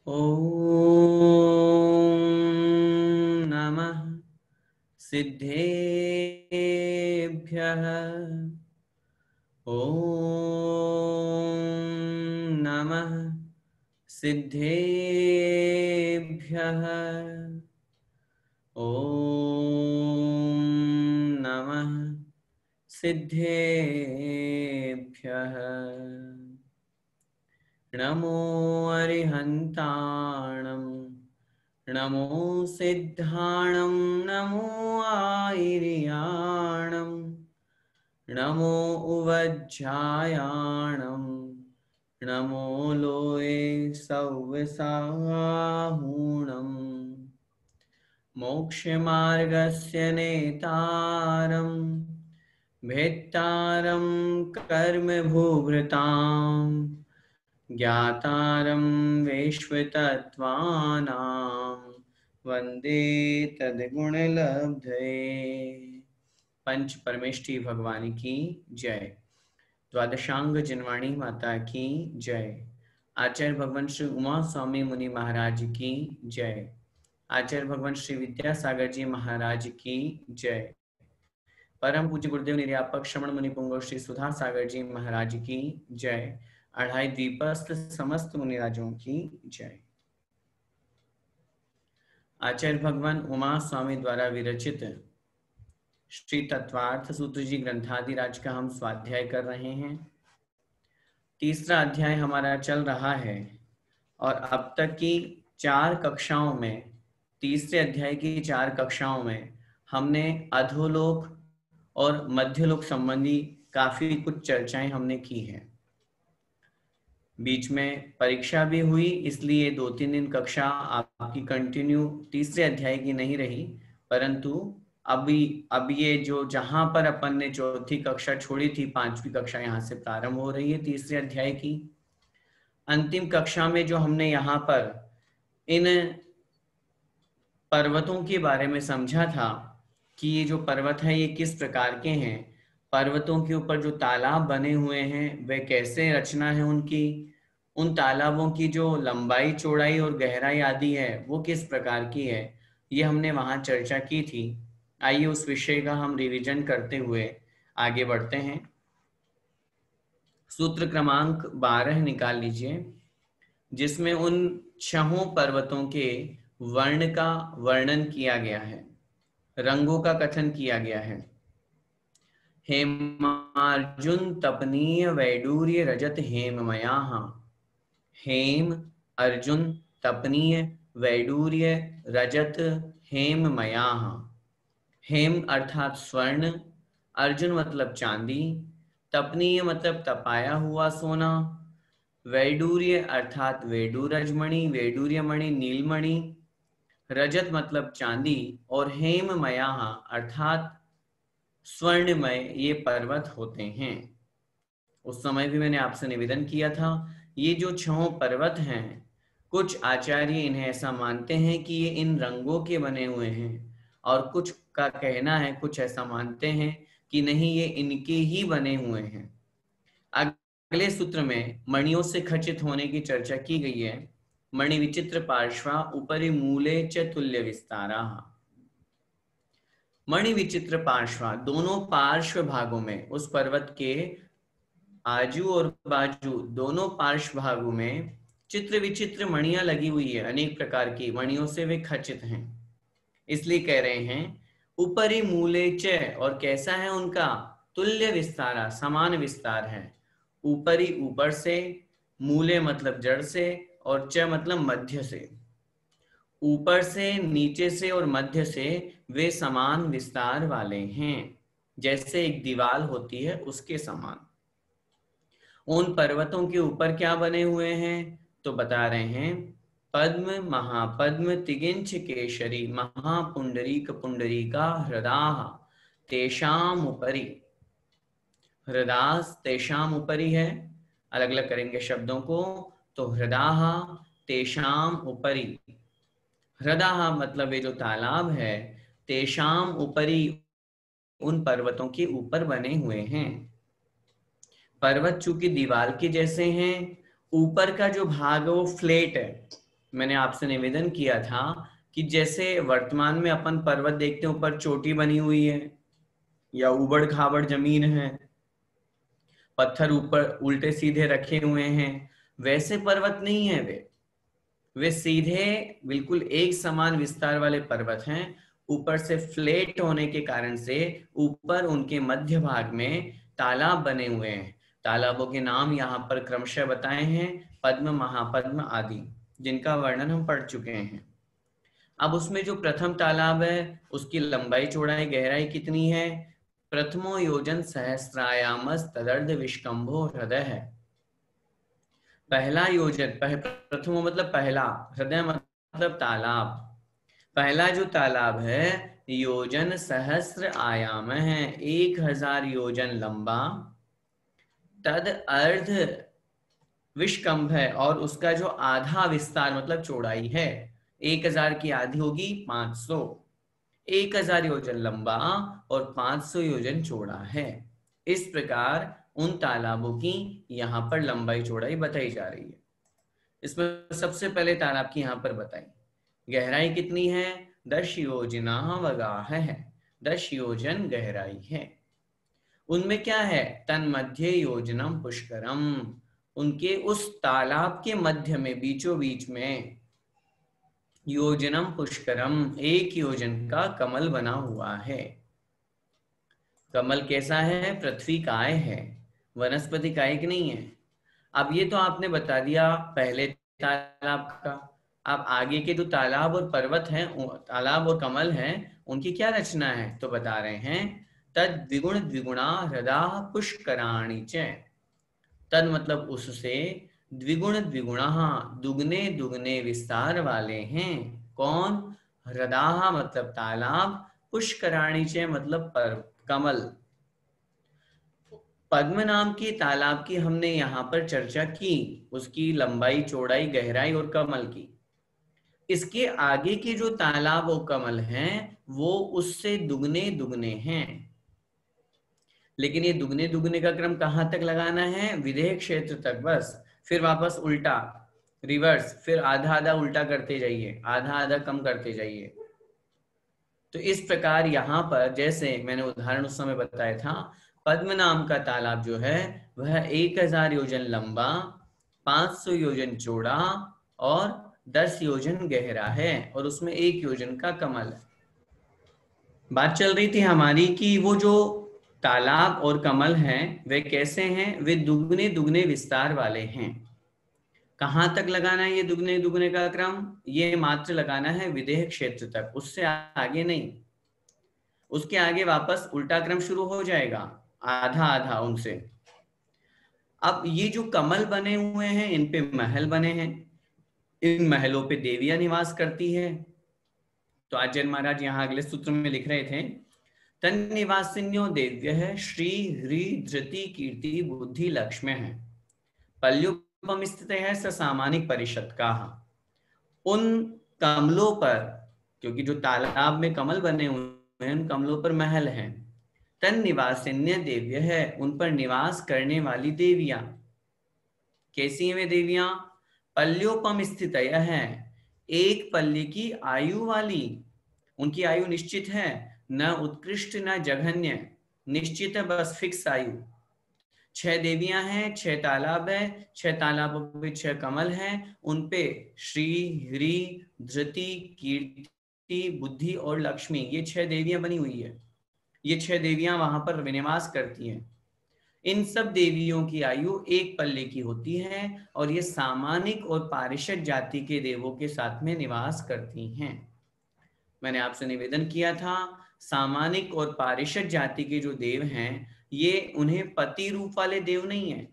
ॐ नमः सिद्धेभ्यः। ॐ नमः सिद्धेभ्यः। ॐ नमः सिद्धेभ्यः। नमो अरिहन्ताणं नमो सिद्धाणं नमो आयर्याणं नमो उवज्झायाणं नमो लोये सव्यसाहूणम् मोक्षमार्गस्य नेतारं भेत्तारं कर्मभूभृतां ज्ञातारं विश्वतत्त्वानां वन्दे तद्गुणलब्धये। पंच परमेष्ठी भगवान की जय। द्वादशांग जनवाणी माता की जय। आचार्य भगवान श्री उमा स्वामी मुनि महाराज की जय। आचार्य भगवान श्री विद्यासागर जी महाराज की जय। परम पूज्य गुरुदेव निर्यापक श्रवण मुनि पुंगव श्री सुधा सागर जी महाराज की जय। अढ़ाई द्वीपस्थ समस्त मुनिराजों की जय। आचार्य भगवान उमा स्वामी द्वारा विरचित श्री तत्वार्थ सूत्र जी ग्रंथादिराज का हम स्वाध्याय कर रहे हैं। तीसरा अध्याय हमारा चल रहा है और अब तक की 4 कक्षाओं में, तीसरे अध्याय की 4 कक्षाओं में हमने अधोलोक और मध्यलोक संबंधी काफी कुछ चर्चाएं हमने की हैं। बीच में परीक्षा भी हुई, इसलिए 2-3 दिन कक्षा आपकी कंटिन्यू तीसरे अध्याय की नहीं रही, परंतु अब ये जो जहां पर अपन ने चौथी कक्षा छोड़ी थी, 5वीं कक्षा यहाँ से प्रारंभ हो रही है तीसरे अध्याय की। अंतिम कक्षा में जो हमने यहाँ पर इन पर्वतों के बारे में समझा था कि ये जो पर्वत है ये किस प्रकार के हैं, पर्वतों के ऊपर जो तालाब बने हुए हैं वे कैसे रचना है उनकी, उन तालाबों की जो लंबाई चौड़ाई और गहराई आदि है वो किस प्रकार की है, ये हमने वहां चर्चा की थी। आइए उस विषय का हम रिवीजन करते हुए आगे बढ़ते हैं। सूत्र क्रमांक 12 निकाल लीजिए, जिसमें उन 6 पर्वतों के वर्ण का वर्णन किया गया है, रंगों का कथन किया गया है। हेमार्जुन तपनीय वैडूर्य रजत हेममयाः। हेम अर्जुन तपनीय वैडूर्य रजत हेममयाः। हेम अर्थात स्वर्ण, अर्जुन मतलब चांदी, तपनीय मतलब तपाया हुआ सोना, वैडूर्य अर्थात वैडूरजमणि, वैडूर्यमणि नीलमणि, रजत मतलब चांदी, और हेममयाः अर्थात स्वर्णमय ये पर्वत होते हैं। उस समय भी मैंने आपसे निवेदन किया था, ये जो 6 पर्वत हैं, कुछ आचार्य इन्हें ऐसा मानते हैं कि ये इन रंगों के बने हुए हैं, और कुछ का कहना है, कुछ ऐसा मानते हैं कि नहीं ये इनके ही बने हुए हैं। अगले सूत्र में मणियों से खचित होने की चर्चा की गई है। मणि विचित्र पार्श्वा उपरि मूले च तुल्य विस्तारा। मणि विचित्र पार्श्वा, दोनों पार्श्व भागों में, उस पर्वत के आजू और बाजू दोनों पार्श्व भागों में चित्र विचित्र मणियां लगी हुई है, अनेक प्रकार की मणियों से वे खचित हैं। इसलिए कह रहे हैं ऊपरी मूले च, और कैसा है उनका, तुल्य विस्तारा, समान विस्तार है। ऊपरी ऊपर से, मूले मतलब जड़ से, और च मतलब मध्य से। ऊपर से, नीचे से और मध्य से वे समान विस्तार वाले हैं, जैसे एक दीवार होती है उसके समान। उन पर्वतों के ऊपर क्या बने हुए हैं, तो बता रहे हैं पद्म महापद्म तिगिंच केशरी महापुंडरीक पुंडरीका हृदाः तेषाम उपरि। हृदास तेषाम उपरि है, अलग अलग करेंगे शब्दों को, तो हृदाः तेषाम उपरि। हृदाः मतलब ये जो तालाब है, तेषाम उपरि उन पर्वतों के ऊपर बने हुए हैं। पर्वत चूंकि दीवार के जैसे हैं, ऊपर का जो भाग है वो फ्लैट है, मैंने आपसे निवेदन किया था कि जैसे वर्तमान में अपन पर्वत देखते हैं, ऊपर चोटी बनी हुई है या उबड़ खाबड़ जमीन है, पत्थर ऊपर उल्टे सीधे रखे हुए हैं, वैसे पर्वत नहीं है वे सीधे बिल्कुल एक समान विस्तार वाले पर्वत हैं। ऊपर से फ्लैट होने के कारण से ऊपर उनके मध्य भाग में तालाब बने हुए हैं। तालाबों के नाम यहाँ पर क्रमशः बताए हैं, पद्म, महापद्म आदि, जिनका वर्णन हम पढ़ चुके हैं। अब उसमें जो प्रथम तालाब है उसकी लंबाई चौड़ाई गहराई कितनी है? प्रथमो योजन सहस्रायामस तदर्ध विष्कंभो हृदय है। पहला योजन, प्रथमो मतलब पहला, हृदय मतलब तालाब। पहला जो तालाब है योजन सहस्र आयाम है, 1000 योजन लंबा, तद अर्ध विष्कंभ है, और उसका जो आधा विस्तार मतलब चौड़ाई है, 1000 की आधी होगी 500, 1000 योजन लंबा और 500 योजन चौड़ा है। इस प्रकार उन तालाबों की यहाँ पर लंबाई चौड़ाई बताई जा रही है। इसमें सबसे पहले तालाब की यहाँ पर बताई गहराई कितनी है, 10 योजना वगाह है, 10 योजन गहराई है। उनमें क्या है, तन मध्य योजनम पुष्करम, उनके उस तालाब के मध्य में बीचों बीच में योजनम पुष्करम, 1 योजन का कमल बना हुआ है। कमल कैसा है? पृथ्वी काय है, वनस्पति काय की नहीं है। अब ये तो आपने बता दिया पहले तालाब का। अब आगे के जो तालाब और पर्वत हैं, तालाब और कमल हैं, उनकी क्या रचना है तो बता रहे हैं, तद द्विगुण द्विगुणा हृदा पुष्कराणि च। तद मतलब उससे, द्विगुण द्विगुणा, दुगने दुगने विस्तार वाले हैं। कौन? हृदा मतलब तालाब, पुष्कराणि च मतलब कमल। पद्म नाम के तालाब की हमने यहाँ पर चर्चा की, उसकी लंबाई चौड़ाई गहराई और कमल की। इसके आगे के जो तालाब और कमल हैं वो उससे दुगने दुगने हैं, लेकिन ये दुगने दुगने का क्रम कहाँ तक लगाना है? विदेह क्षेत्र तक बस। फिर वापस उल्टा, रिवर्स, फिर आधा आधा उल्टा करते जाइए, आधा आधा कम करते जाइए। तो इस प्रकार यहाँ पर जैसे मैंने उदाहरण उस समय बताया था, पद्म नाम का तालाब जो है वह 1000 योजन लंबा, 500 योजन चौड़ा और 10 योजन गहरा है, और उसमें 1 योजन का कमल है। बात चल रही थी हमारी कि वो जो तालाब और कमल हैं वे कैसे हैं? वे दुगने दुगने विस्तार वाले हैं। कहाँ तक लगाना है ये दुगने दुगने का क्रम? ये मात्र लगाना है विदेह क्षेत्र तक, उससे आगे नहीं। उसके आगे वापस उल्टा क्रम शुरू हो जाएगा, आधा आधा उनसे। अब ये जो कमल बने हुए हैं इन पे महल बने हैं, इन महलों पे देवियां निवास करती है। तो आचार्य महाराज यहाँ अगले सूत्र में लिख रहे थे, तन निवासिन्यो देव्य है, श्री ह्री धृति कीर्ति बुद्धि लक्ष्म्य है, पल्युपम स्थित है सामानिक परिषद का। उन कमलों पर, क्योंकि जो तालाब में कमल बने हुए हैं उन कमलों पर महल हैं। तन निवासिन्य देव्य है, उन पर निवास करने वाली देवियां। कैसी हैं वे देवियां? पल्योपम स्थित है, एक पल्ले की आयु वाली। उनकी आयु निश्चित है, न उत्कृष्ट न जघन्य, निश्चित है, बस फिक्स आयु। 6 देवियां हैं, 6 तालाब है, 6 तालाबों पे 6 कमल हैं, उनपे श्री ह्री धृति कीर्ति बुद्धि और लक्ष्मी, ये 6 देवियां बनी हुई है। ये 6 देवियां वहां पर विनिवास करती हैं। इन सब देवियों की आयु एक पल्ले की होती है, और ये सामानिक और पारिषद जाति के देवों के साथ में निवास करती हैं। मैंने आपसे निवेदन किया था, सामानिक और पारिषद जाति के जो देव हैं ये उन्हें पति रूप वाले देव नहीं है।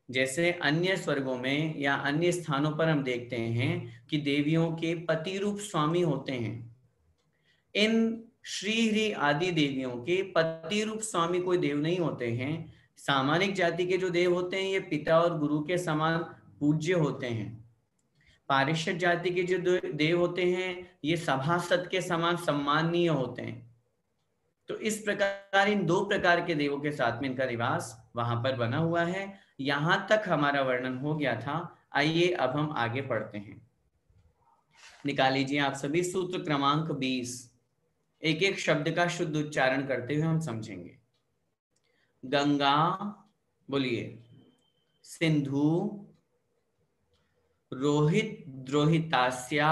जैसे अन्य स्वर्गों में या अन्य स्थानों पर हम देखते हैं कि देवियों के पति रूप स्वामी होते हैं। इन श्री हरि आदि देवियों के पति रूप स्वामी कोई देव नहीं होते हैं। सामानिक जाति के जो देव होते हैं ये पिता और गुरु के समान पूज्य होते हैं। पारिषद जाति के जो देव होते हैं ये सभासद के समान सम्माननीय होते हैं। तो इस प्रकार इन 2 प्रकार के देवों के साथ में इनका निवास वहां पर बना हुआ है। यहां तक हमारा वर्णन हो गया था। आइए अब हम आगे पढ़ते हैं। निकाल लीजिए आप सभी। सूत्र क्रमांक 20। एक एक शब्द का शुद्ध उच्चारण करते हुए हम समझेंगे। गंगा, बोलिए। सिंधु, रोहित द्रोहितास्या,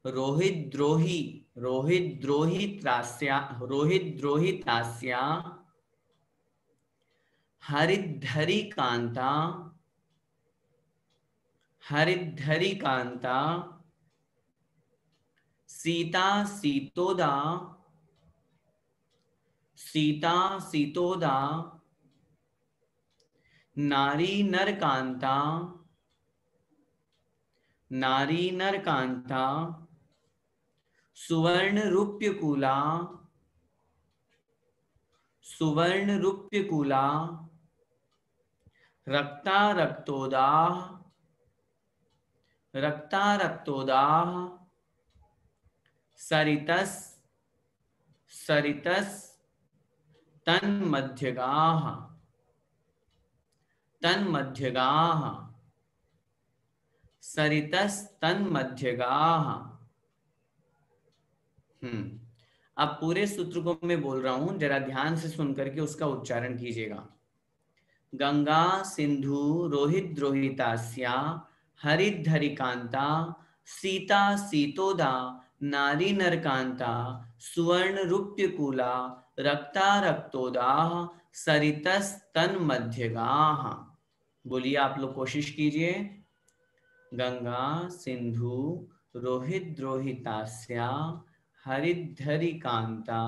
रोहित द्रोही, रोहित द्रोहितास्या, रोहित द्रोहितास्या, हरिद्धरी कांता, हरिद्धरी कांता, सीता सीतोदा, सीता सीतोदा, नारी नर कांता, नारी नर कांता, सुवर्ण रूप्यकूला, सुवर्ण रूप्यकूला, रक्ता रक्तोदाह, रक्ता रक्तोदाह, सरितस, सरितस, तन्मध्यगाः, तन्मध्यगाः, सरितस तन्मध्यगाः। अब पूरे सूत्र को मैं बोल रहा हूं, जरा ध्यान से सुन करके उसका उच्चारण कीजिएगा। गंगा सिंधु रोहित द्रोहितास्या, हरिद्धरिकांता, सीता सीतोदा, नारी नरकांता, सुवर्ण रूप्यकूला, रक्ता रक्तोदाह, सरितस तन्मध्यगाः। बोलिए, आप लोग कोशिश कीजिए। गंगा सिंधु रोहित द्रोहितास्या, हरिद्धरिकांता,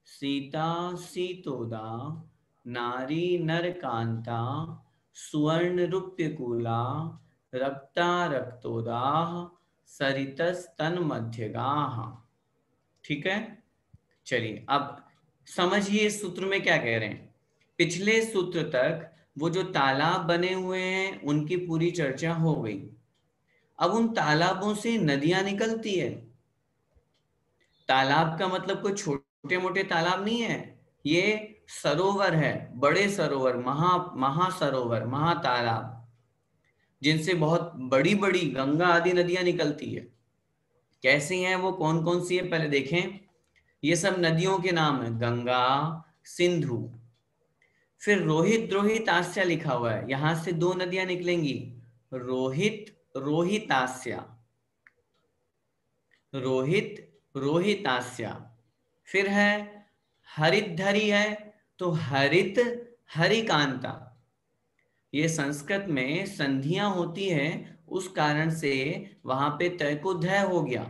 सीता सीतोदा, नारी नरकांता, सुवर्ण रूप्यकूला, रक्ता रक्तोदाह, सरितस तन्मध्यगाः। ठीक है, चलिए अब समझिए इस सूत्र में क्या कह रहे हैं। पिछले सूत्र तक वो जो तालाब बने हुए हैं उनकी पूरी चर्चा हो गई। अब उन तालाबों से नदियां निकलती है। तालाब का मतलब कोई छोटे मोटे तालाब नहीं है, ये सरोवर है, बड़े सरोवर, महासरोवर, महातालाब, जिनसे बहुत बड़ी बड़ी गंगा आदि नदियां निकलती है। कैसी हैं वो, कौन कौन सी है, पहले देखें। ये सब नदियों के नाम है, गंगा, सिंधु। फिर रोहित द्रोहित आस्या लिखा हुआ है, यहां से दो नदियां निकलेंगी, रोहित रोहितास्या, रोहित रोहितास्या। फिर है हरिद्धरी है, तो हरित हरिकांता। ये संस्कृत में संधियां होती है, उस कारण से वहां पे तय को ध हो गया,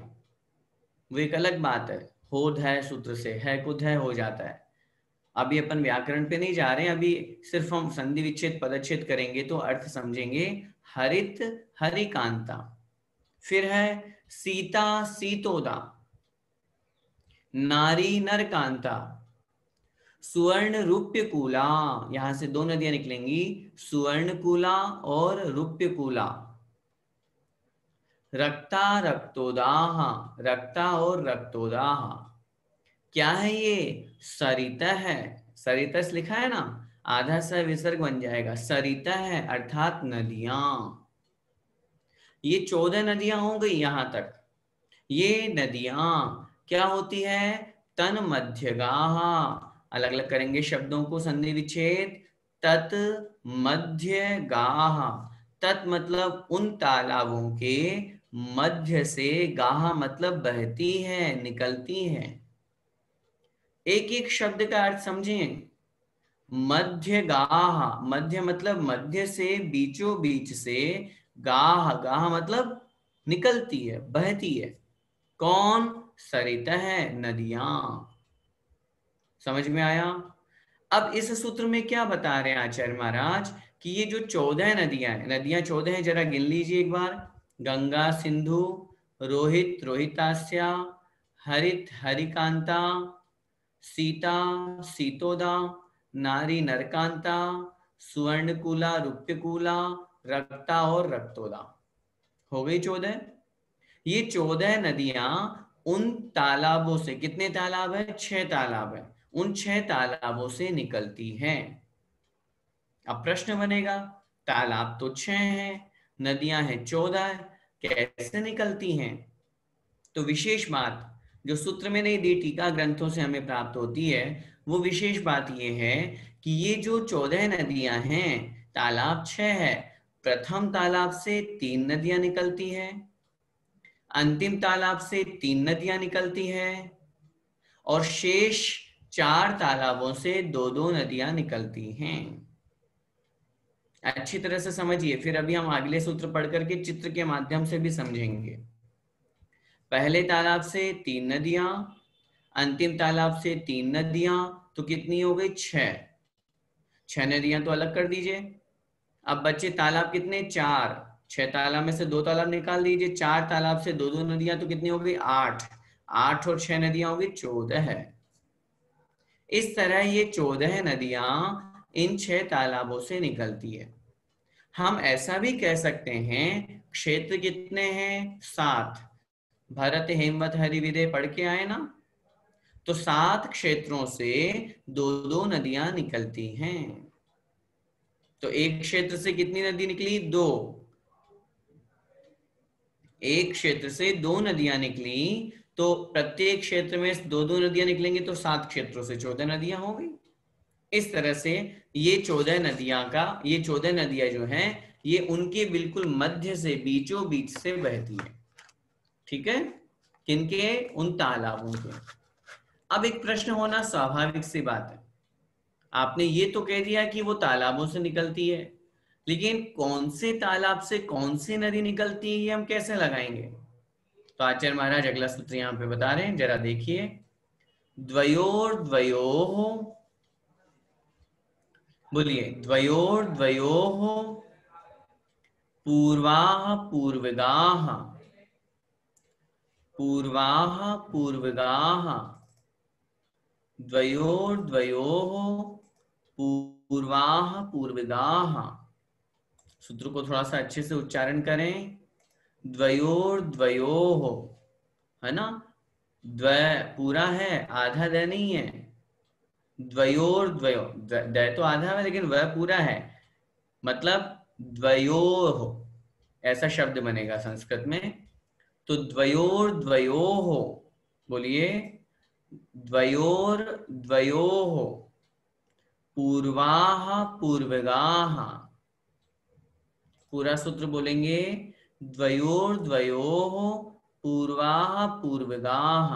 वो एक अलग बात है। हो ध सूत्र से है को ध हो जाता है। अभी अपन व्याकरण पे नहीं जा रहे हैं, अभी सिर्फ हम संधि विच्छेद पदच्छेद करेंगे तो अर्थ समझेंगे। हरित हरिकांता। फिर है सीता सीतोदा, नारी नरकांता, सुवर्ण रूप्यकूला। यहां से दो नदियां निकलेंगी, सुवर्णकूला और रूप्यकूला। रक्ता रक्तोदाह, रक्ता और रक्तोदाह। क्या है ये, सरिता है। सरितस लिखा है ना, आधा सा विसर्ग बन जाएगा, सरिता है अर्थात नदियां। ये 14 नदियां हो गई यहां तक। ये नदियां क्या होती है, तन मध्यगाह। अलग अलग करेंगे शब्दों को, संधि विच्छेद। तत् मध्य गाह, तत् मतलब उन तालाबों के, मध्य से, गाह मतलब बहती है, निकलती है। एक एक शब्द का अर्थ समझें। मध्य गाह, मध्य मतलब मध्य से, बीचों बीच से। गाह, गाह मतलब निकलती है, बहती है। कौन, सरिता है, नदियां। समझ में आया। अब इस सूत्र में क्या बता रहे हैं आचार्य महाराज, कि ये जो 14 नदियां हैं, नदियां 14 हैं, जरा गिन लीजिए एक बार। गंगा सिंधु, रोहित रोहितास्या, हरित हरिकांता, सीता सीतोदा, नारी नरकांता, सुवर्णकूला रूप्यकूला, रक्ता और रक्तोदा। हो गई 14। ये 14 नदियां उन तालाबों से, कितने तालाब है, 6 तालाब है, उन 6 तालाबों से निकलती हैं। अब प्रश्न बनेगा, तालाब तो 6 हैं, नदियां हैं 14, कैसे निकलती हैं? तो विशेष बात जो सूत्र में नहीं दी, टीका ग्रंथों से हमें प्राप्त होती है, वो विशेष बात ये है कि ये जो 14 नदियां हैं, तालाब 6 है, प्रथम तालाब से 3 नदियां निकलती हैं, अंतिम तालाब से 3 नदियां निकलती हैं, और शेष 4 तालाबों से 2-2 नदियां निकलती हैं। अच्छी तरह से समझिए, फिर अभी हम अगले सूत्र पढ़ करके चित्र के माध्यम से भी समझेंगे। पहले तालाब से 3 नदियां, अंतिम तालाब से 3 नदियां, तो कितनी हो गई? 6 नदियां तो अलग कर दीजिए। अब बच्चे तालाब कितने? 4। 6 तालाब में से 2 तालाब निकाल दीजिए, 4 तालाब से 2-2 नदियां, तो कितनी हो गई? 8। 8 और 6 नदियां हो गई 14 है। इस तरह ये 14 नदियां इन 6 तालाबों से निकलती है। हम ऐसा भी कह सकते हैं, क्षेत्र कितने हैं? 7। भरत हेमवत हरिविदे पढ़ के आए ना, तो 7 क्षेत्रों से 2-2 नदियां निकलती हैं। तो एक क्षेत्र से कितनी नदी निकली? 2। एक क्षेत्र से 2 नदियां निकली, तो प्रत्येक क्षेत्र में 2-2 नदियां निकलेंगे, तो 7 क्षेत्रों से 14 नदियां हो गई। इस तरह से ये 14 नदियां जो हैं, ये उनके बिल्कुल मध्य से, बीचों बीच से बहती है। ठीक है? किनके? उन तालाबों के। अब एक प्रश्न होना स्वाभाविक सी बात है। आपने ये तो कह दिया कि वो तालाबों से निकलती है, लेकिन कौन से तालाब से कौन सी नदी निकलती है, ये हम कैसे लगाएंगे? तो आचार्य महाराज अगला सूत्र यहां पे बता रहे हैं, जरा देखिए। द्वयोर्द्वयोः, बोलिए, द्वयोर्द्वयोः पूर्वाः पूर्वगाः, पूर्वाः पूर्वगाः, द्वयोर्द्वयोः पूर्वाः पूर्वगाः। सूत्र को थोड़ा सा अच्छे से उच्चारण करें। द्वयोर्द्वयोः, है ना? द्वय पूरा है, आधा द नहीं है। द्वयोर्द्वयो, द तो आधा है लेकिन वह पूरा है, मतलब द्वयोः ऐसा शब्द बनेगा संस्कृत में। तो द्वयोर्द्वयोः, बोलिए, द्वयोर्द्वयोः पूर्वाः पूर्वगाः। पूरा सूत्र बोलेंगे, द्वयोर्द्वयोः पूर्वाः पूर्वगाः।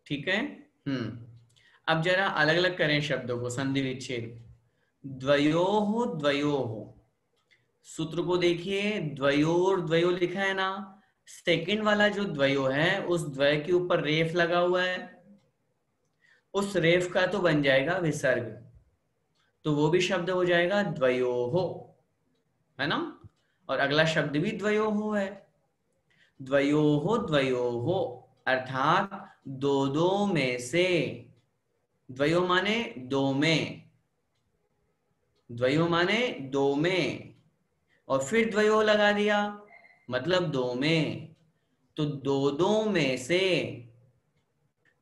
ठीक है? अब जरा अलग अलग करें शब्दों को, संधि विच्छेद। द्वयोः द्वयोः, सूत्र को देखिए, द्वयोर्द्वयो लिखा है ना, सेकंड वाला जो द्वयो है, उस द्वय के ऊपर रेफ लगा हुआ है, उस रेफ का तो बन जाएगा विसर्ग, तो वो भी शब्द हो जाएगा द्वयोः, है ना? और अगला शब्द भी द्वयोः है। द्वयोः द्वयोः अर्थात दो दो में से। द्वयो माने दो में, द्वयो माने दो में, और फिर द्वयो लगा दिया, मतलब दो में। तो दो दो में से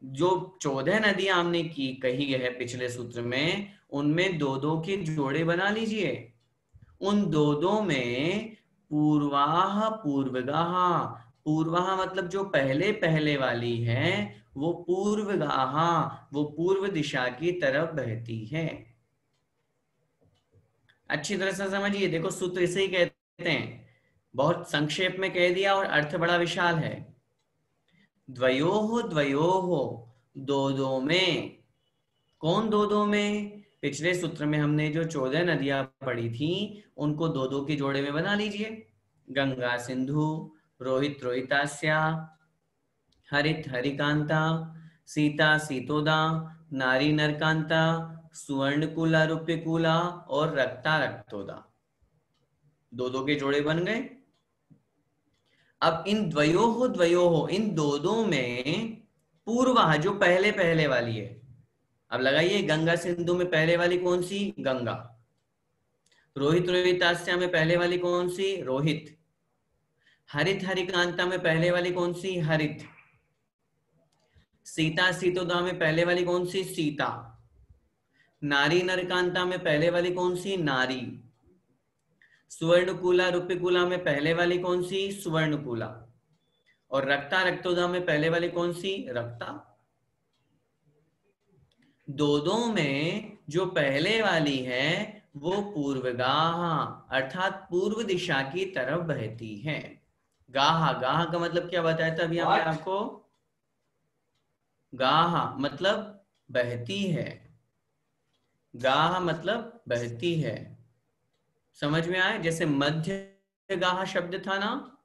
जो 14 नदियां हमने की कही है पिछले सूत्र में, उनमें दो दो के जोड़े बना लीजिए। उन दो दो में पूर्वाह पूर्वगाह, पूर्वाह मतलब जो पहले पहले वाली है, वो पूर्वगाह, वो पूर्व दिशा की तरफ बहती है। अच्छी तरह से समझिए, देखो सूत्र इसे ही कहते हैं, बहुत संक्षेप में कह दिया और अर्थ बड़ा विशाल है। द्वयोः द्वयोः, दो दो में। कौन दो दो में? पिछले सूत्र में हमने जो 14 नदियां पढ़ी थी, उनको दो दो के जोड़े में बना लीजिए। गंगा सिंधु, रोहित रोहितास्या, हरित हरिकांता, सीता सीतोदा, नारी नरकांता, सुवर्णकुला रूप्यकुला और रक्ता रक्तोदा। दो दो के जोड़े बन गए। अब इन द्वयोः इन दो दो में पूर्वा जो पहले पहले वाली है, अब लगाइए, गंगा सिंधु में पहले वाली कौन सी? गंगा। रोहित रोहितास्या में पहले वाली कौन सी? रोहित। हरित हरिकांता में पहले वाली कौन सी? हरित। सीता सीतोदा में पहले वाली कौन सी? सीता। नारी नरकांता में पहले वाली कौन सी? नारी। सुवर्णकूला रुप्यकूला में पहले वाली कौन सी? सुवर्णकूला। और रक्ता रक्तोदा में पहले वाली कौन सी? रक्ता। दो में जो पहले वाली है वो पूर्वगाह अर्थात पूर्व दिशा की तरफ बहती है। गाह, गाह का मतलब क्या बताया था अभी हमने आपको? गाह मतलब बहती है। गाह मतलब बहती है। समझ में आए? जैसे मध्य गाह शब्द था ना,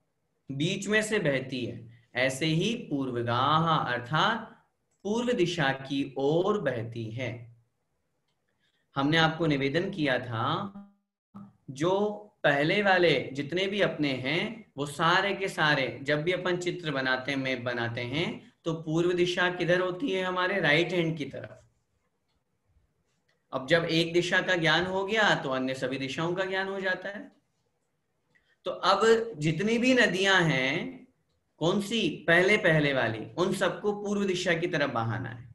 बीच में से बहती है, ऐसे ही पूर्वगाह अर्थात पूर्व दिशा की ओर बहती है। हमने आपको निवेदन किया था जो पहले वाले जितने भी अपने हैं वो सारे के सारे जब भी अपन चित्र बनाते हैं, मैप बनाते हैं, तो पूर्व दिशा किधर होती है? हमारे राइट हैंड की तरफ। अब जब एक दिशा का ज्ञान हो गया तो अन्य सभी दिशाओं का ज्ञान हो जाता है। तो अब जितनी भी नदियां हैं, कौन सी? पहले पहले वाली, उन सबको पूर्व दिशा की तरफ बहाना है।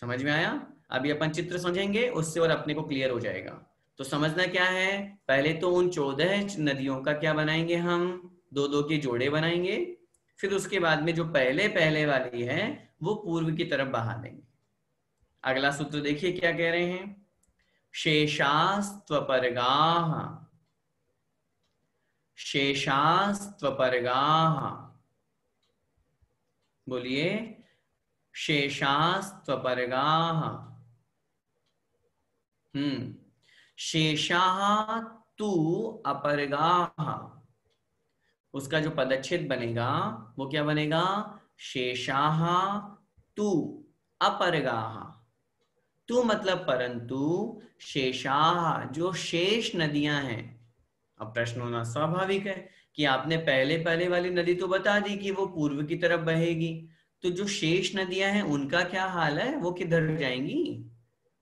समझ में आया? अभी अपन चित्र समझेंगे उससे और अपने को क्लियर हो जाएगा। तो समझना क्या है, पहले तो उन 14 नदियों का क्या बनाएंगे हम? दो दो के जोड़े बनाएंगे। फिर उसके बाद में जो पहले पहले वाली है वो पूर्व की तरफ बहा देंगे। अगला सूत्र देखिए क्या कह रहे हैं। शेषास्त्वपरगाः, शेषास्त्वपरगाः, बोलिए। शेषास्त्वपरगाः। शेषाः तु अपरगाः, उसका जो पदच्छेद बनेगा वो क्या बनेगा? शेषाः तु अपरगाः। तु मतलब परंतु, शेषाः जो शेष नदियां हैं। अब प्रश्न होना स्वाभाविक है कि आपने पहले पहले वाली नदी तो बता दी कि वो पूर्व की तरफ बहेगी, तो जो शेष नदियां हैं उनका क्या हाल है? वो किधर जाएंगी?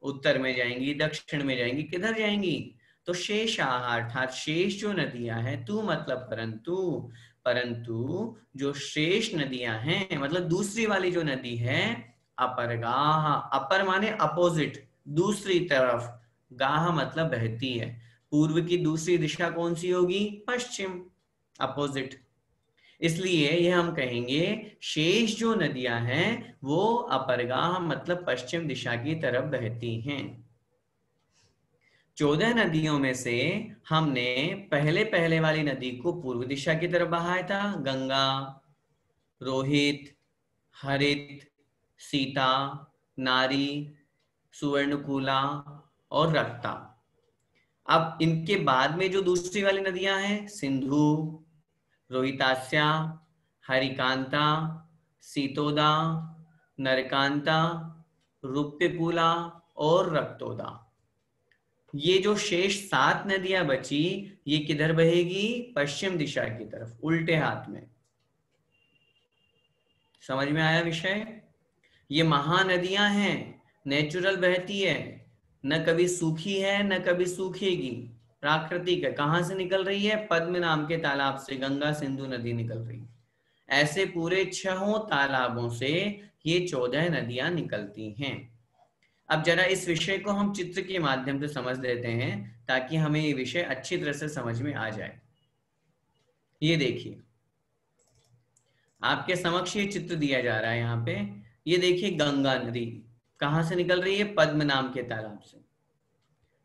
उत्तर में जाएंगी, दक्षिण में जाएंगी, किधर जाएंगी? तो शेषाः अर्थात शेष जो नदियां हैं, तू मतलब परंतु, परंतु जो शेष नदियां हैं मतलब दूसरी वाली जो नदी है, अपरगाह, अपर माने अपोजिट, दूसरी तरफ, गाह मतलब बहती है। पूर्व की दूसरी दिशा कौन सी होगी? पश्चिम, अपोजिट। इसलिए ये हम कहेंगे शेष जो नदियां हैं वो अपरगाह मतलब पश्चिम दिशा की तरफ बहती हैं। 14 नदियों में से हमने पहले पहले वाली नदी को पूर्व दिशा की तरफ बहाया था। गंगा, रोहित, हरित, सीता, नारी, सुवर्णकूला और रक्ता। अब इनके बाद में जो दूसरी वाली नदियां हैं, सिंधु, रोहितास्या, हरिकांता, सीतोदा, नरकांता, रुप्यकूला और रक्तोदा, ये जो शेष 7 नदियां बची ये किधर बहेगी? पश्चिम दिशा की तरफ, उल्टे हाथ में। समझ में आया विषय? ये महानदियां हैं, नेचुरल बहती है, न कभी सूखी है न कभी सूखेगी, प्राकृतिक है। कहां से निकल रही है? पद्म नाम के तालाब से गंगा सिंधु नदी निकल रही है। ऐसे पूरे 6 तालाबों से ये 14 नदियां निकलती हैं। अब जरा इस विषय को हम चित्र के माध्यम से समझ लेते हैं ताकि हमें ये विषय अच्छी तरह से समझ में आ जाए। ये देखिए आपके समक्ष ये चित्र दिया जा रहा है यहाँ पे। ये देखिए गंगा नदी कहां से निकल रही है? पद्म नाम के तालाब से।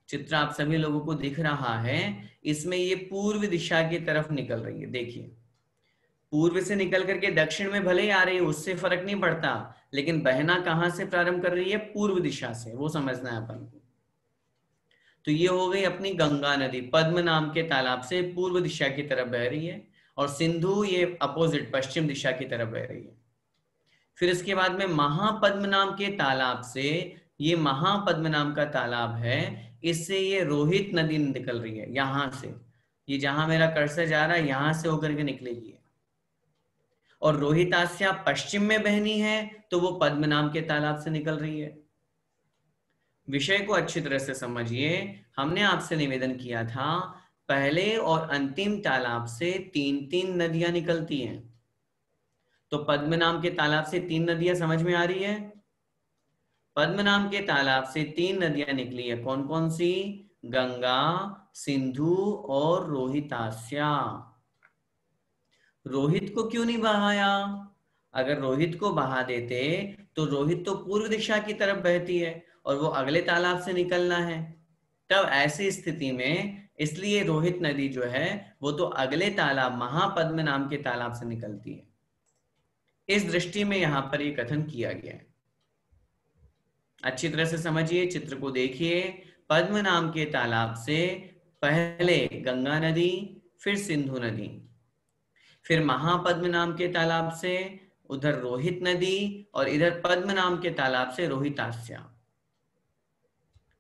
चित्र आप सभी लोगों को दिख रहा है, इसमें ये पूर्व दिशा की तरफ निकल रही है। देखिए पूर्व से निकल करके दक्षिण में भले ही आ रही है, उससे फर्क नहीं पड़ता, लेकिन बहना कहां से प्रारंभ कर रही है? पूर्व दिशा से, वो समझना है अपन को। तो ये हो गई अपनी गंगा नदी, पद्म नाम के तालाब से पूर्व दिशा की तरफ बह रही है, और सिंधु ये अपोजिट पश्चिम दिशा की तरफ बह रही है। फिर इसके बाद में महापद्म नाम के तालाब से, ये महापद्म नाम का तालाब है, इससे ये रोहित नदी निकल रही है यहां से। ये जहां मेरा कर्सर जा रहा है यहां से होकर के निकलेगी, और रोहितास्या पश्चिम में बहनी है तो वो पद्म नाम के तालाब से निकल रही है। विषय को अच्छी तरह से समझिए। हमने आपसे निवेदन किया था पहले और अंतिम तालाब से 3-3 नदियां निकलती हैं। तो पद्म नाम के तालाब से 3 नदियां समझ में आ रही है? पद्म नाम के तालाब से 3 नदियां निकली है, कौन कौन सी? गंगा, सिंधु और रोहितास्या। रोहित को क्यों नहीं बहाया? अगर रोहित को बहा देते तो रोहित तो पूर्व दिशा की तरफ बहती है और वो अगले तालाब से निकलना है। तब ऐसी स्थिति में इसलिए रोहित नदी जो है वो तो अगले तालाब महापद्म नाम के तालाब से निकलती है। इस दृष्टि में यहां पर यह कथन किया गया है। अच्छी तरह से समझिए, चित्र को देखिए। पद्म नाम के तालाब से पहले गंगा नदी, फिर सिंधु नदी, फिर महापद्म नाम के तालाब से उधर रोहित नदी और इधर पद्म नाम के तालाब से रोहितास्या।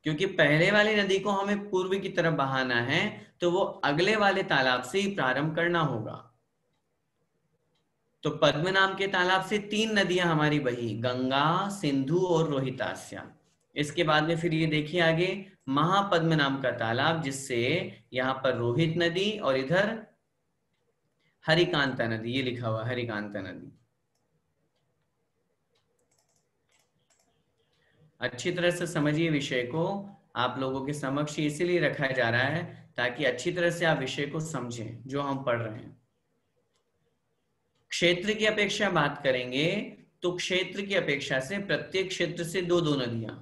क्योंकि पहले वाली नदी को हमें पूर्व की तरफ बहाना है तो वो अगले वाले तालाब से ही प्रारंभ करना होगा। तो पद्म नाम के तालाब से 3 नदियां हमारी बही, गंगा, सिंधु और रोहितास्या। इसके बाद में फिर ये देखिए आगे महापद्म नाम का तालाब, जिससे यहां पर रोहित नदी और इधर हरिकांता नदी, ये लिखा हुआ हरिकांता नदी। अच्छी तरह से समझिए विषय को। आप लोगों के समक्ष इसीलिए रखा जा रहा है ताकि अच्छी तरह से आप विषय को समझें जो हम पढ़ रहे हैं। क्षेत्र की अपेक्षा बात करेंगे तो क्षेत्र की अपेक्षा से प्रत्येक क्षेत्र से 2-2 नदियां,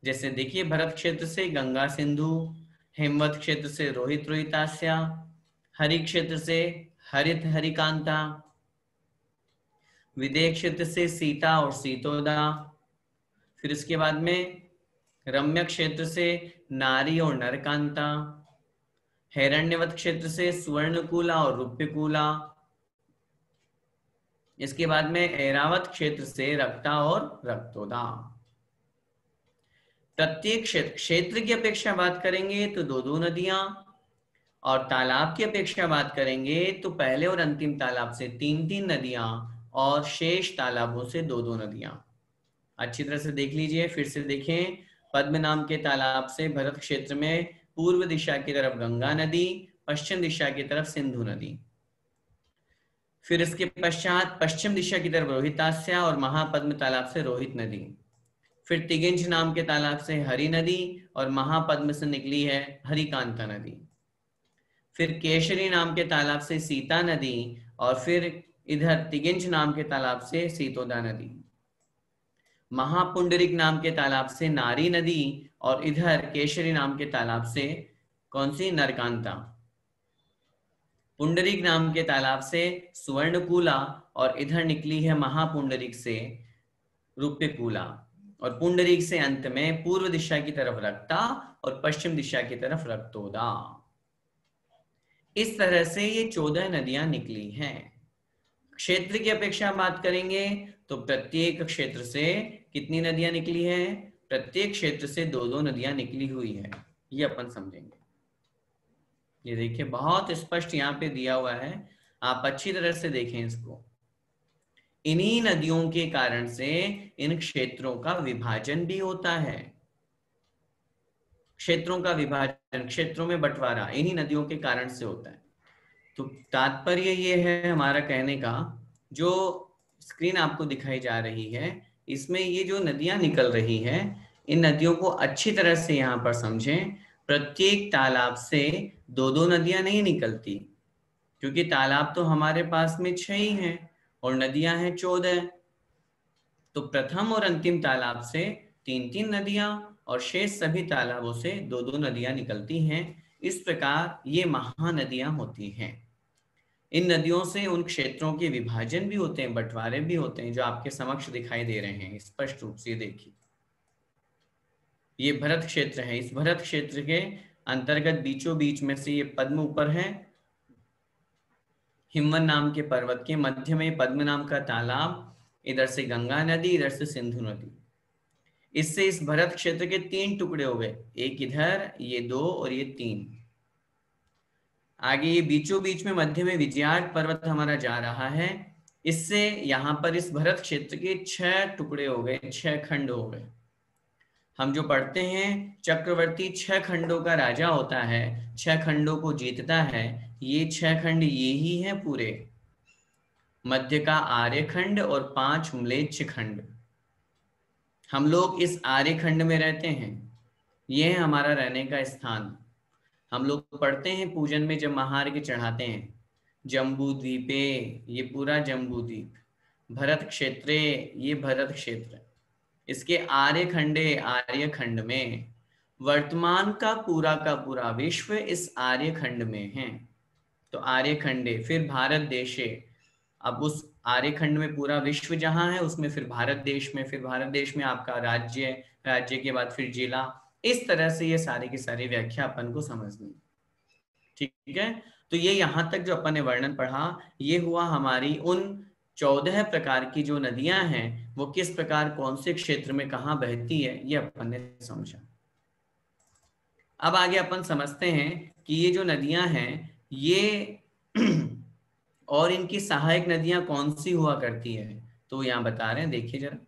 जैसे देखिए भरत क्षेत्र से गंगा सिंधु, हेमवत क्षेत्र से रोहित रोहितास्या, हरि क्षेत्र से हरित हरिकांता, विदेह क्षेत्र से सीता और सीतोदा, फिर इसके बाद में रम्य क्षेत्र से नारी और नरकांता, हिरण्यवत क्षेत्र से स्वर्णकूला और रूप्यकूला, इसके बाद में ऐरावत क्षेत्र से रक्ता और रक्तोदा। प्रत्येक क्षेत्र की अपेक्षा बात करेंगे तो 2-2 नदियां, और तालाब की अपेक्षा बात करेंगे तो पहले और अंतिम तालाब से 3-3 नदियां और शेष तालाबों से 2-2 नदियां। अच्छी तरह से देख लीजिए, फिर से देखें। पद्म नाम के तालाब से भरत क्षेत्र में पूर्व दिशा की तरफ गंगा नदी, पश्चिम दिशा की तरफ सिंधु नदी, फिर इसके पश्चात पश्चिम दिशा की तरफ रोहितास्या और महापद्म तालाब से रोहित नदी, फिर तिगिंज नाम के तालाब से हरि नदी और महापद्म से निकली है हरिकांता नदी, फिर केशरी नाम के तालाब से सीता नदी और फिर इधर तिगिंज नाम के तालाब से सीतोदा नदी, महापुंडरिक नाम के तालाब से नारी नदी और इधर केशरी नाम के तालाब से कौन सी, नरकांता, पुंडरिक नाम के तालाब से सुवर्णकूला और इधर निकली है महापुंडरिक से रूप्यकूला, और पुंडरिक से अंत में पूर्व दिशा की तरफ रक्ता और पश्चिम दिशा की तरफ रक्तोदा। इस तरह से ये 14 नदियां निकली हैं। क्षेत्र की अपेक्षा बात करेंगे तो प्रत्येक क्षेत्र से कितनी नदियां निकली है? प्रत्येक क्षेत्र से 2-2 नदियां निकली हुई है। ये अपन समझेंगे। ये देखिए बहुत स्पष्ट यहाँ पे दिया हुआ है, आप अच्छी तरह से देखें इसको। इन्हीं नदियों के कारण से इन क्षेत्रों का विभाजन भी होता है। क्षेत्रों का विभाजन, क्षेत्रों में बंटवारा इन्हीं नदियों के कारण से होता है। तो तात्पर्य ये है हमारा कहने का, जो स्क्रीन आपको दिखाई जा रही है इसमें ये जो नदियां निकल रही हैं, इन नदियों को अच्छी तरह से यहाँ पर समझें। प्रत्येक तालाब से 2-2 नदियां नहीं निकलती, क्योंकि तालाब तो हमारे पास में 6 ही हैं और नदियां हैं 14। तो प्रथम और अंतिम तालाब से 3-3 नदियां और शेष सभी तालाबों से 2-2 नदियां निकलती हैं। इस प्रकार ये महानदियां होती हैं। इन नदियों से उन क्षेत्रों के विभाजन भी होते हैं, बंटवारे भी होते हैं, जो आपके समक्ष दिखाई दे रहे हैं स्पष्ट रूप से। देखिए ये भरत क्षेत्र है, इस भरत क्षेत्र के अंतर्गत बीचों बीच में से ये पद्म ऊपर है, हिमवन नाम के पर्वत के मध्य में पद्म नाम का तालाब, इधर से गंगा नदी, इधर से सिंधु नदी। इससे इस भरत क्षेत्र के 3 टुकड़े हो गए, एक इधर, ये 2 और ये 3। आगे ये बीचों बीच में मध्य में विजयाट पर्वत हमारा जा रहा है। इससे यहाँ पर इस भरत क्षेत्र के 6 टुकड़े हो गए, 6 खंड हो गए। हम जो पढ़ते हैं चक्रवर्ती 6 खंडों का राजा होता है, 6 खंडों को जीतता है। ये 6 खंड ये ही है पूरे, मध्य का आर्य खंड और 5 म्लेच्छ खंड। हम लोग इस आर्य खंड में रहते हैं। ये है हमारा रहने का स्थान। हम लोग पढ़ते हैं पूजन में जब महार्घ्य चढ़ाते हैं, जम्बू द्वीपे, ये पूरा जम्बू द्वीप, भरत क्षेत्रे, ये भरत क्षेत्र, इसके आर्यखंडे, आर्यखंड में, वर्तमान का पूरा विश्व इस आर्यखंड में है। तो आर्यखंडे, फिर भारत देशे, अब उस आर्यखंड में पूरा विश्व जहां है उसमें फिर भारत देश में, फिर भारत देश में आपका राज्य, राज्य के बाद फिर जिला, इस तरह से ये सारी की सारी व्याख्या अपन को समझनी। ठीक है, तो ये यहाँ तक जो अपन ने वर्णन पढ़ा, ये हुआ हमारी उन 14 प्रकार की जो नदियां हैं वो किस प्रकार कौन से क्षेत्र में कहाँ बहती है, ये अपन ने समझा। अब आगे अपन समझते हैं कि ये जो नदियां हैं ये और इनकी सहायक नदियां कौन सी हुआ करती है, तो यहाँ बता रहे हैं, देखिए जरा।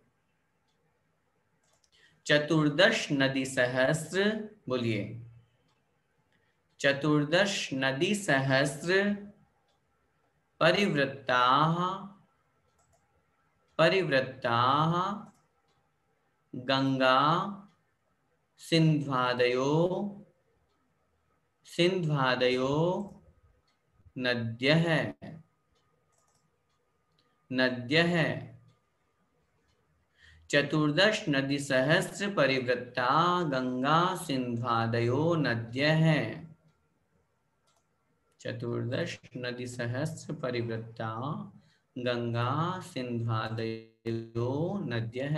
चतुर्दश नदी सहस्त्र, बोलिए, चतुर्दश नदी सहस्त्र परिवृत्ताः, परिवृत्ताः गंगा सिन्ध्वादयो, सिन्ध्वादयो नद्यः, नद्यः, चतुर्दश नदी सहस्त्र परिवृत्ता गंगा सिन्ध्वादयो नद्यः, चतुर्दश नदी सहस्त्र परिवृत्ता गंगा सिन्ध्वादयो नद्यः।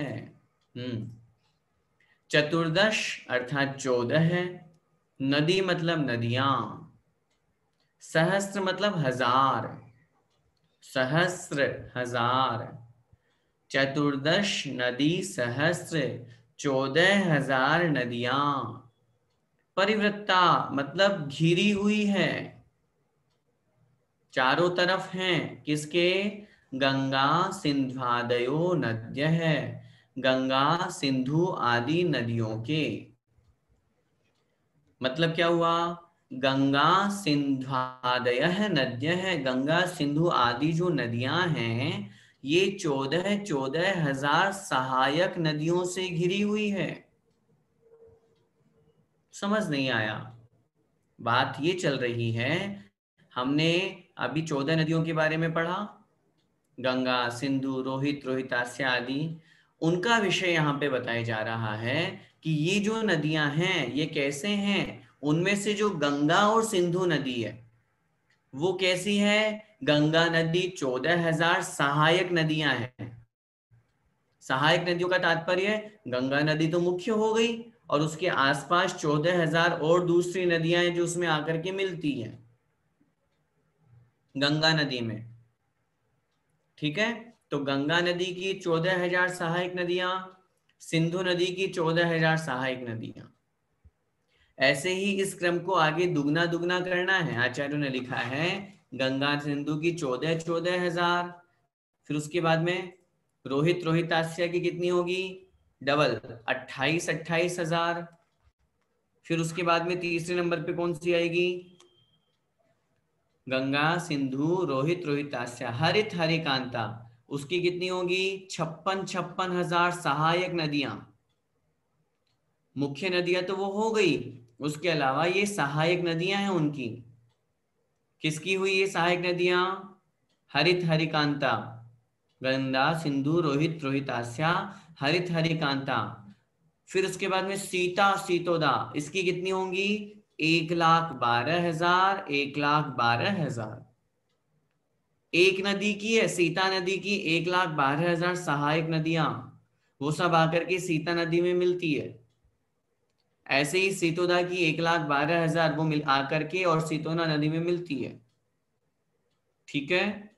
चतुर्दश अर्थात 14 है, नदी मतलब नदियां, सहस्त्र मतलब हजार, सहस्त्र हजार, चतुर्दश नदी सहस्त्र 14,000 नदियां, परिवृत्ता मतलब घिरी हुई है, चारों तरफ हैं, किसके, गंगा सिन्ध्वादयो नद्य है, गंगा सिंधु आदि नदियों के। मतलब क्या हुआ, गंगा सिन्ध्वादय नद्य है, गंगा सिंधु आदि जो नदियां हैं ये 14,000 सहायक नदियों से घिरी हुई है। समझ नहीं आया? बात ये चल रही है, हमने अभी 14 नदियों के बारे में पढ़ा, गंगा सिंधु रोहित रोहितास्य आदि, उनका विषय यहाँ पे बताया जा रहा है कि ये जो नदियां हैं ये कैसे हैं। उनमें से जो गंगा और सिंधु नदी है वो कैसी है, गंगा नदी 14,000 सहायक नदियां हैं। सहायक नदियों का तात्पर्य, गंगा नदी तो मुख्य हो गई और उसके आसपास 14,000 और दूसरी नदियां हैं जो उसमें आकर के मिलती हैं गंगा नदी में। ठीक है, तो गंगा नदी की 14,000 सहायक नदियां, सिंधु नदी की 14,000 सहायक नदियां। ऐसे ही इस क्रम को आगे दुगना दुगना करना है। आचार्यों ने लिखा है गंगा सिंधु की 14,000, फिर उसके बाद में रोहित रोहितास्य की कितनी होगी, डबल, 28,000। फिर उसके बाद में तीसरे नंबर पे कौन सी आएगी, गंगा सिंधु रोहित रोहितास्य हरित हरिकांता, उसकी कितनी होगी, 56,000 सहायक नदियां। मुख्य नदियां तो वो हो गई, उसके अलावा ये सहायक नदियां हैं उनकी। किसकी हुई ये सहायक नदियां, हरित हरिकांता, गंगा सिंधु रोहित रोहितास्या हरित हरिकांता। फिर उसके बाद में सीता सीतोदा, इसकी कितनी होंगी, 1,12,000, 1,12,000। एक नदी की है सीता नदी की 1,12,000 सहायक नदियां, वो सब आकर के सीता नदी में मिलती है। ऐसे ही सीतोदा की 1,12,000 वो मिल आकर के और सीतोना नदी में मिलती है। ठीक है,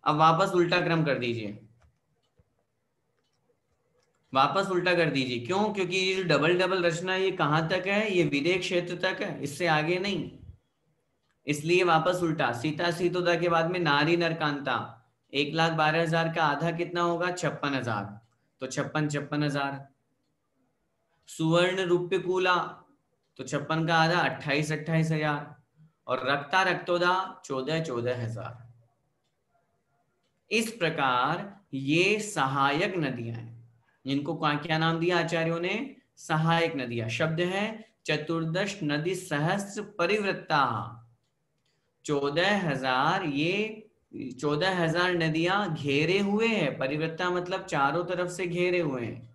अब वापस उल्टा क्रम कर दीजिए, वापस उल्टा कर दीजिए। क्यों, क्योंकि ये जो डबल डबल रचना ये कहां तक है, ये विदेह क्षेत्र तक है, इससे आगे नहीं। इसलिए वापस उल्टा, सीता सीतोदा के बाद में नारी नरकांता, 1,12,000 का आधा कितना होगा, 56,000, तो 56,000। सुवर्ण रूप्य कूला, तो 56 का आधा 28,000। और रक्ता रक्तोदा 14,000। इस प्रकार ये सहायक नदियां हैं, इनको क्या नाम दिया आचार्यों ने, सहायक नदियां, शब्द है चतुर्दश नदी सहस्त्र परिवृत्ता। 14,000, ये 14,000 नदियां घेरे हुए हैं, परिवृत्ता मतलब चारों तरफ से घेरे हुए हैं।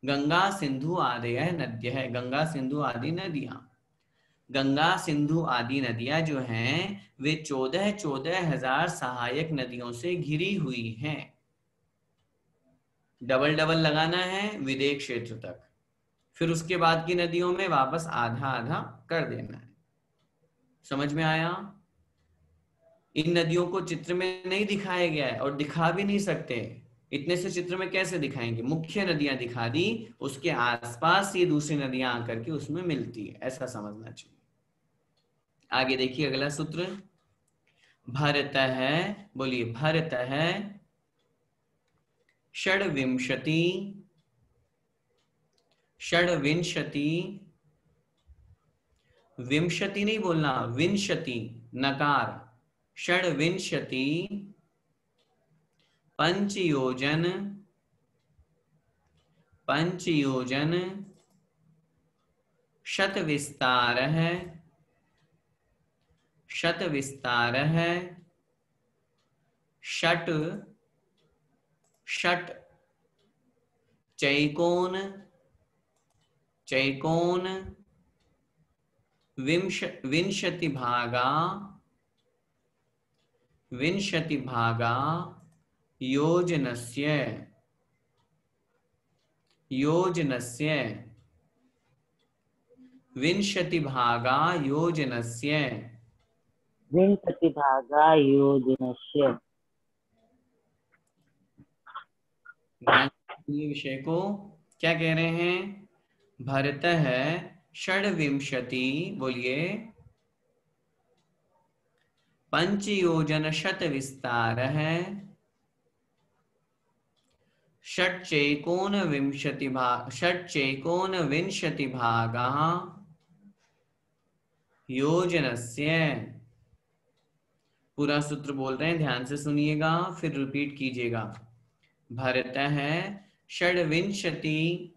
गंगा सिंधु आदि नद्य है, गंगा सिंधु आदि नदियां, गंगा सिंधु आदि नदियां जो हैं वे 14,000 सहायक नदियों से घिरी हुई हैं। डबल डबल लगाना है विदेश क्षेत्र तक, फिर उसके बाद की नदियों में वापस आधा आधा कर देना है। समझ में आया? इन नदियों को चित्र में नहीं दिखाया गया है और दिखा भी नहीं सकते, इतने से चित्र में कैसे दिखाएंगे? मुख्य नदियां दिखा दी, उसके आसपास ये दूसरी नदियां आकर के उसमें मिलती है, ऐसा समझना चाहिए। आगे देखिए अगला सूत्र, भरत है, बोलिए भरत है षड्विंशति, षड्विंशति, विंशति नहीं बोलना, विंशति नकार, षड्विंशति पंचयोजन, पंचयोजन शत विस्तार है, शत विस्तार है, षट, षट चैकोन, चैकोन विंशति भागा, विंशति भागा योजनस्य, योजनस्य, विंशति भागा योजनस्य, विंशति भागा योजनस्य। विषय को क्या कह रहे हैं? भरत है षड्विंशति, बोलिए पंचयोजन शत विस्तार है, षट्चैकोन विंशति भाग, षट्चैकोन विंशति भागा योजनस्य। पूरा सूत्र बोल रहे हैं, ध्यान से सुनिएगा फिर रिपीट कीजिएगा। भरत है षड्विंशति,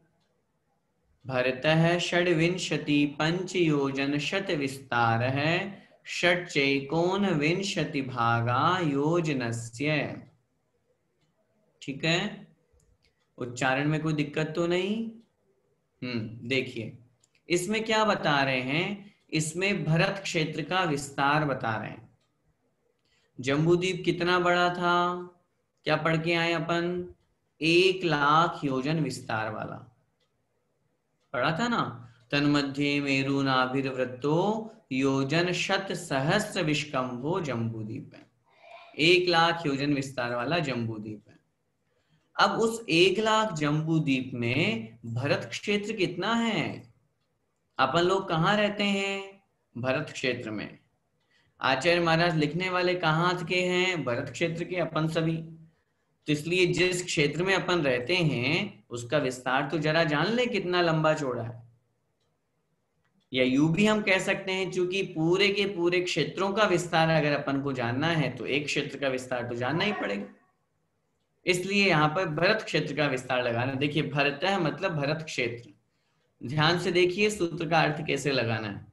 भरत है षड्विंशति पंचयोजन शत विस्तार है, षट्चैकोन विंशति भागा योजनस्य। ठीक है, उच्चारण में कोई दिक्कत तो नहीं? देखिए इसमें क्या बता रहे हैं, इसमें भरत क्षेत्र का विस्तार बता रहे हैं। जम्बूद्वीप कितना बड़ा था, क्या पढ़ के आए अपन? 1,00,000 योजन विस्तार वाला पढ़ा था ना। तन्मध्ये मेरु नाभिर्वृत्तो योजन शत सहस्र विष्कंभो जम्बूद्वीप है, 1,00,000 योजन विस्तार वाला जम्बूद्वीप है। अब उस 1,00,000 जम्बूद्वीप में भरत क्षेत्र कितना है? अपन लोग कहाँ रहते हैं? भरत क्षेत्र में। आचार्य महाराज लिखने वाले कहाँ के हैं? भरत क्षेत्र के अपन सभी। तो इसलिए जिस क्षेत्र में अपन रहते हैं उसका विस्तार तो जरा जान ले कितना लंबा चौड़ा है। या यूं भी हम कह सकते हैं, चूंकि पूरे के पूरे क्षेत्रों का विस्तार अगर अपन को जानना है तो एक क्षेत्र का विस्तार तो जानना ही पड़ेगा, इसलिए यहाँ पर भरत क्षेत्र का विस्तार लगाना। देखिए भरत है मतलब भरत क्षेत्र, ध्यान से देखिए सूत्र का अर्थ कैसे लगाना है।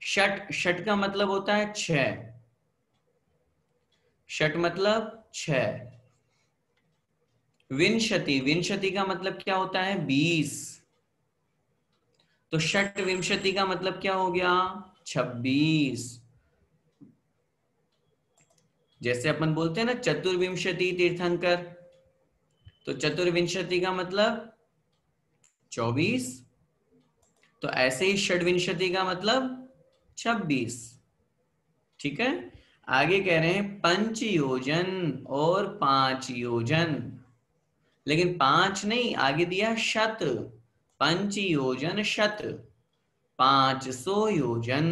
षट, षट का मतलब होता है 6, षट मतलब 6। विंशति, विंशति का मतलब क्या होता है? 20। तो षट विंशति का मतलब क्या हो गया? 26। जैसे अपन बोलते हैं ना चतुर्विंशति तीर्थंकर, तो चतुर्विंशति का मतलब 24, तो ऐसे ही षड्विंशति का मतलब 26। ठीक है, आगे कह रहे हैं पंच योजन और 5 योजन, लेकिन 5 नहीं, आगे दिया शत, पंच योजन शत, 500 योजन।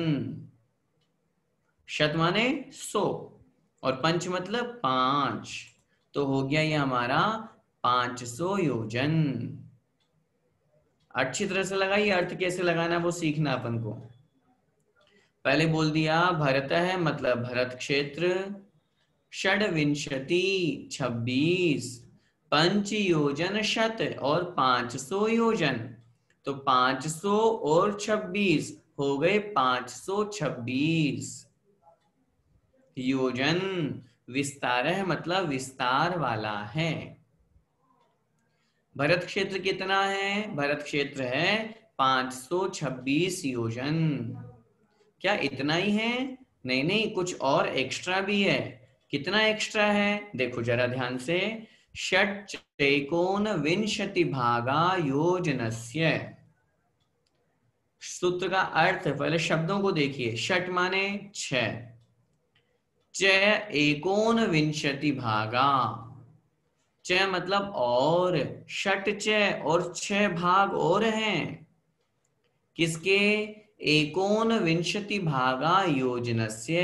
शत माने 100 और पंच मतलब 5, तो हो गया ये हमारा 500 योजन। अच्छी तरह से लगाइए, अर्थ कैसे लगाना वो सीखना अपन को। पहले बोल दिया भरत है मतलब भरत क्षेत्र, षड्विंशति 26, पंच योजन शत और 500 योजन, तो 500 और 26 हो गए 526 योजन। विस्तार है मतलब विस्तार वाला है। भरत क्षेत्र कितना है? भरत क्षेत्र है 526 योजन। क्या इतना ही है? नहीं नहीं, कुछ और एक्स्ट्रा भी है। कितना एक्स्ट्रा है देखो जरा ध्यान से। षट चैकोन विंशति भागा योजनस्य। सूत्र का अर्थ, पहले शब्दों को देखिए। षट माने 6, च एकोन विंशति भागा, च मतलब और, षट च और 6 भाग और हैं किसके? एकोन विंशति भागा योजनस्य,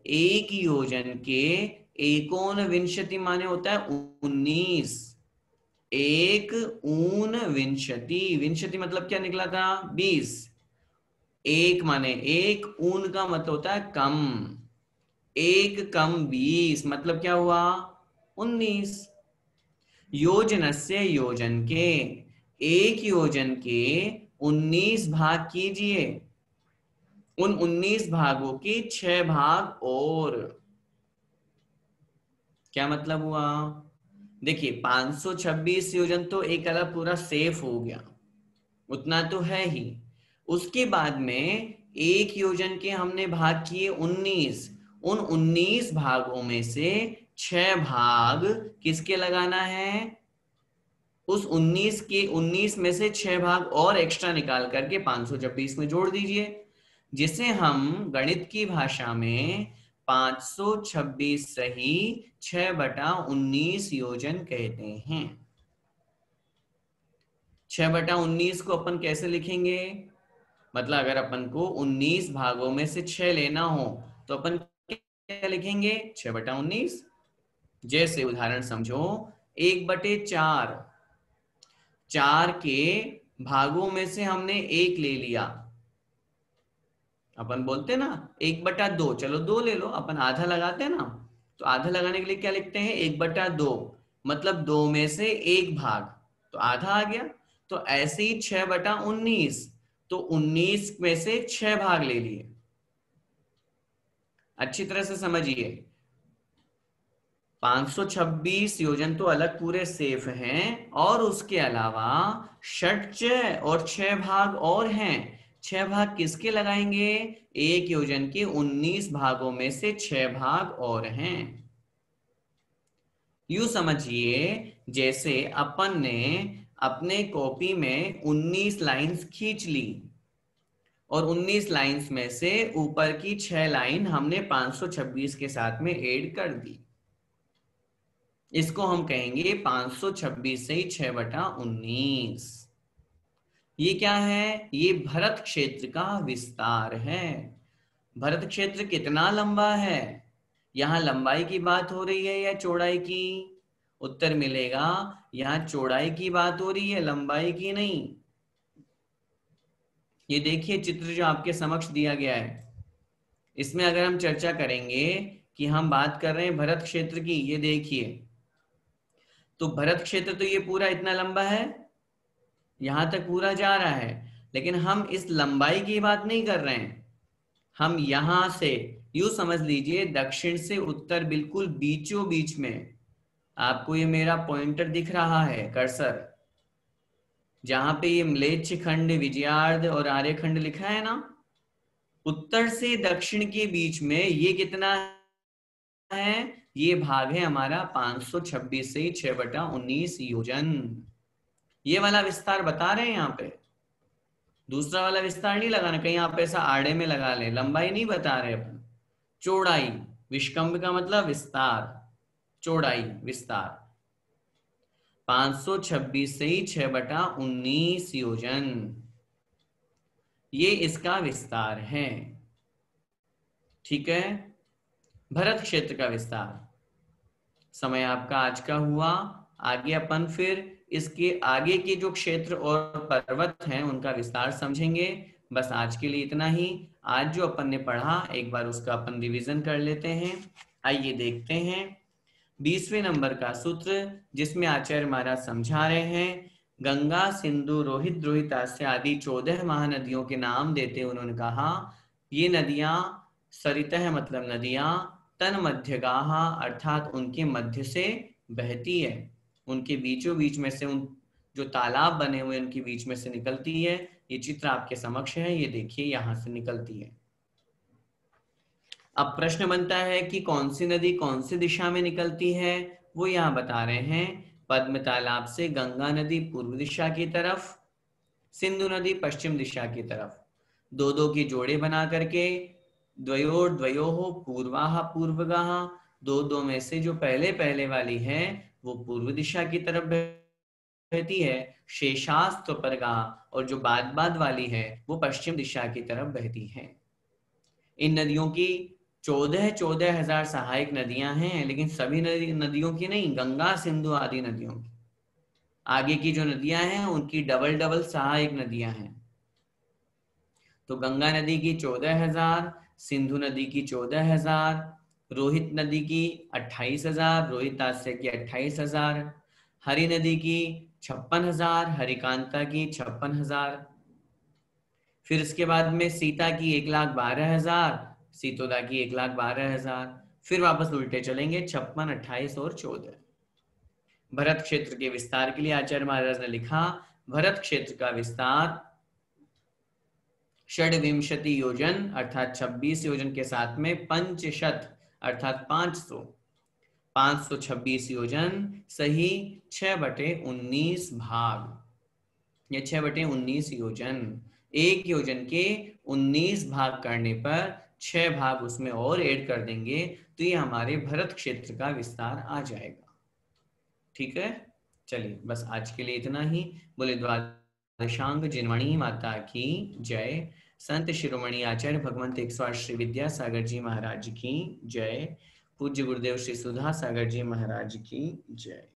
एक योजन के। एकोन विंशति माने होता है 19, एक ऊन विंशति, विंशति मतलब क्या निकला था? 20। एक माने एक, ऊन का मतलब होता है कम, एक कम 20 मतलब क्या हुआ? 19। योजनस्य योजन के, एक योजन के 19 भाग कीजिए, उन 19 भागों के 6 भाग और। क्या मतलब हुआ? देखिए 526 योजन तो एक अलग पूरा सेफ हो गया, उतना तो है ही। उसके बाद में एक योजन के हमने भाग किए 19, उन 19 भागों में से 6 भाग किसके लगाना है? उस 19 के 19 में से 6 भाग और एक्स्ट्रा निकाल करके 526 में जोड़ दीजिए, जिसे हम गणित की भाषा में 526 सही 6/19 योजन कहते हैं। 6/19 को अपन कैसे लिखेंगे? मतलब अगर अपन को 19 भागों में से 6 लेना हो तो अपन क्या लिखेंगे? 6/19। जैसे उदाहरण समझो, 1/4, 4 के भागों में से हमने 1 ले लिया। अपन बोलते ना 1/2, चलो 2 ले लो, अपन आधा लगाते हैं ना, तो आधा लगाने के लिए क्या लिखते हैं? 1/2, मतलब 2 में से 1 भाग, तो आधा आ गया। तो ऐसे ही 6/19, तो 19 में से 6 भाग ले लिए। अच्छी तरह से समझिए, 526 योजन तो अलग पूरे सेफ हैं, और उसके अलावा षट और 6 भाग और हैं। 6 भाग किसके लगाएंगे? एक योजन के 19 भागों में से 6 भाग और हैं। यूं समझिए जैसे अपन ने अपने कॉपी में 19 लाइंस खींच ली, और 19 लाइंस में से ऊपर की 6 लाइन हमने 526 के साथ में ऐड कर दी। इसको हम कहेंगे 526 से 6/19। ये क्या है? ये भरत क्षेत्र का विस्तार है। भरत क्षेत्र कितना लंबा है? यहां लंबाई की बात हो रही है या चौड़ाई की? उत्तर मिलेगा यहां चौड़ाई की बात हो रही है, लंबाई की नहीं। ये देखिए चित्र जो आपके समक्ष दिया गया है, इसमें अगर हम चर्चा करेंगे कि हम बात कर रहे हैं भरत क्षेत्र की, ये देखिए, तो भरत क्षेत्र तो ये पूरा इतना लंबा है, यहां तक पूरा जा रहा है, लेकिन हम इस लंबाई की बात नहीं कर रहे हैं। हम यहां से, यूं समझ लीजिए, दक्षिण से उत्तर बिल्कुल बीचों बीच में, आपको ये मेरा पॉइंटर दिख रहा है कर्सर, जहां पे ये म्लेच्छ खंड, विजयार्ध और आर्यखंड लिखा है ना, उत्तर से दक्षिण के बीच में ये कितना है? ये भाग है हमारा 526 से 6/19 योजन। ये वाला विस्तार बता रहे हैं यहाँ पे, दूसरा वाला विस्तार नहीं लगाना, कहीं आप ऐसा आड़े में लगा ले। लंबाई नहीं बता रहे अपन, चौड़ाई। विष्कंभ का मतलब विस्तार, चौड़ाई विस्तार। 526 से 6/19 योजन, ये इसका विस्तार है। ठीक है, भरत क्षेत्र का विस्तार। समय आपका आज का हुआ। आगे अपन फिर इसके आगे के जो क्षेत्र और पर्वत हैं उनका विस्तार समझेंगे। बस आज के लिए इतना ही। आज जो अपन ने पढ़ा एक बार उसका अपन रिवीजन कर लेते हैं। आइए देखते हैं। 20वें नंबर का सूत्र जिसमें आचार्य महाराज समझा रहे हैं, गंगा सिंधु रोहित रोहितास्य आदि 14 महानदियों के नाम देते उन्होंने कहा ये नदियां सरितः मतलब नदियां तन मध्यगाह अर्थात उनके मध्य से बहती है, उनके बीचों बीच में से, उन जो तालाब बने हुए उनके बीच में से निकलती है। ये चित्र आपके समक्ष है, ये देखिए यहां से निकलती है। अब प्रश्न बनता है कि कौन सी नदी कौन सी दिशा में निकलती है, वो यहाँ बता रहे हैं। पद्म तालाब से गंगा नदी पूर्व दिशा की तरफ, सिंधु नदी पश्चिम दिशा की तरफ, दो दो की जोड़े बना करके, द्वयोर द्वयोः पूर्वाः पूर्वगाः, दो दो में से जो पहले पहले वाली है वो पूर्व दिशा की तरफ बहती है, शेषास्त्र परगा, और जो बाद बाद वाली है वो पश्चिम दिशा की तरफ बहती है। इन नदियों की 14,000 सहायक नदियां हैं, लेकिन सभी नदियों की नहीं, गंगा सिंधु आदि नदियों की। आगे की जो नदियां हैं उनकी डबल डबल सहायक नदियां हैं। तो गंगा नदी की 14,000, सिंधु नदी की 14,000, रोहित नदी की 28,000, रोहितास्य की 28,000, हरि नदी की 56,000, हरिकांता की 56,000, फिर इसके बाद में सीता की 1,12,000, सीतोदा की 1,12,000, फिर वापस उल्टे चलेंगे 56, 28 और 14। भरत क्षेत्र के विस्तार के लिए आचार्य महाराज ने लिखा, भरत क्षेत्र का विस्तार षड्विंशति योजन अर्थात 26 योजन के साथ में पंचशत अर्थात 526 योजन सही 6/19 भाग, या 6/19 योजन। एक योजन के 19 भाग करने पर 6 भाग उसमें और ऐड कर देंगे तो ये हमारे भरत क्षेत्र का विस्तार आ जाएगा। ठीक है, चलिए बस आज के लिए इतना ही। बोले द्वादशांग जिनवाणी माता की जय। संत शिरोमणि आचार्य भगवंत 108 श्री विद्यासागर जी महाराज की जय। पूज्य गुरुदेव श्री सुधा सागर जी महाराज की जय।